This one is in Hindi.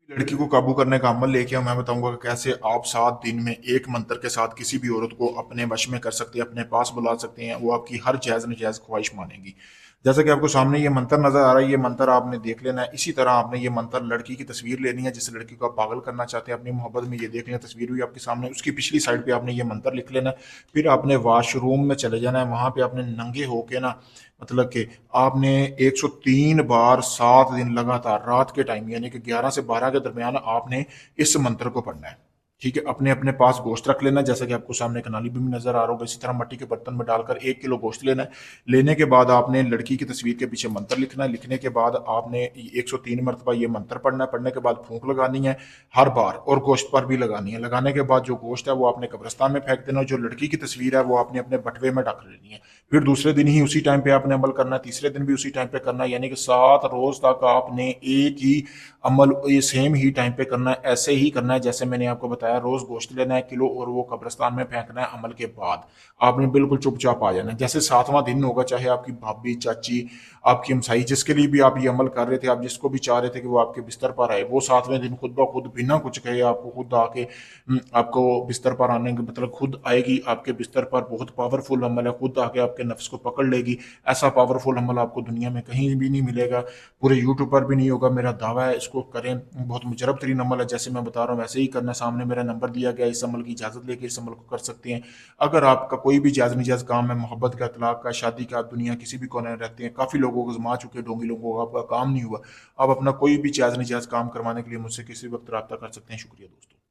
लड़की को काबू करने का अमल लेके मैं बताऊंगा कि कैसे आप 7 दिन में एक मंत्र के साथ किसी भी औरत को अपने वश में कर सकते हैं, अपने पास बुला सकते हैं। वो आपकी हर जायज़ नजायज़ ख्वाहिश मानेगी। जैसा कि आपको सामने ये मंत्र नजर आ रहा है, ये मंत्र आपने देख लेना है। इसी तरह आपने ये मंत्र लड़की की तस्वीर लेनी है, जिस लड़की को आप पागल करना चाहते हैं अपनी मोहब्बत में। ये देख लेना, तस्वीर भी आपके सामने, उसकी पिछली साइड पे आपने ये मंत्र लिख लेना है। फिर आपने वॉशरूम में चले जाना है, वहां पे आपने नंगे होके ना, मतलब कि आपने 103 बार 7 दिन लगातार रात के टाइम यानी कि 11 से 12 के दरमियान आपने इस मंत्र को पढ़ना है। ठीक है, अपने अपने पास गोश्त रख लेना, जैसा कि आपको सामने कनाली भी नजर आ रहा होगा। इसी तरह मट्टी के बर्तन में डालकर 1 किलो गोश्त लेना है। लेने के बाद आपने लड़की की तस्वीर के पीछे मंत्र लिखना है। लिखने के बाद आपने 103 मरतबा ये मंत्र पढ़ना है। पढ़ने के बाद फूंक लगानी है हर बार, और गोश्त पर भी लगानी है। लगाने के बाद जो गोश्त है वो आपने कब्रिस्तान में फेंक देना। जो लड़की की तस्वीर है वो आपने अपने बटवे में ढक लेनी है। फिर दूसरे दिन ही उसी टाइम पे आपने अमल करना है, तीसरे दिन भी उसी टाइम पे करना है, यानी कि 7 रोज तक आपने एक ही अमल ये सेम ही टाइम पे करना है। ऐसे ही करना है जैसे मैंने आपको बताया। रोज गोश्त लेना है किलो और वो कब्रिस्तान में फेंकना है। अमल के बाद आपने बिल्कुल चुपचाप आ जाना है। जैसे 7वां दिन होगा, चाहे आपकी भाभी, चाची, आपकी हमसाई, जिसके लिए भी आप ये अमल कर रहे थे, आप जिसको भी चाह रहे थे कि वो आपके बिस्तर पर आए, वो 7वें दिन खुद ब खुद बिना कुछ कहे आपको खुद आके आपको बिस्तर पर आने के मतलब खुद आएगी आपके बिस्तर पर। बहुत पावरफुल अमल है, खुद आके आपके नफ्स को पकड़ लेगी। ऐसा पावरफुल अमल आपको दुनिया में कहीं भी नहीं मिलेगा, पूरे यूट्यूब पर भी नहीं होगा। मेरा दावा है, इसको करें। बहुत मुजरब तरीन अमल है, जैसे मैं बता रहा हूँ वैसे ही करना। सामने मेरा नंबर दिया गया, इस अमल की इजाज़त लेके इस अमल को कर सकते हैं। अगर आपका कोई भी जायज़ निजायज़ काम है, मोहब्बत का, तलाक का, शादी का, आप दुनिया किसी भी कोने में रहते हैं, काफ़ी लोगों को आजमा चुके हैं, ढोंगी लोगों को, आपका काम नहीं हुआ, आप अपना कोई भी जायज़ निजायज़ काम करवाने के लिए मुझसे किसी वक्त रब्ता कर सकते हैं। शुक्रिया दोस्तों।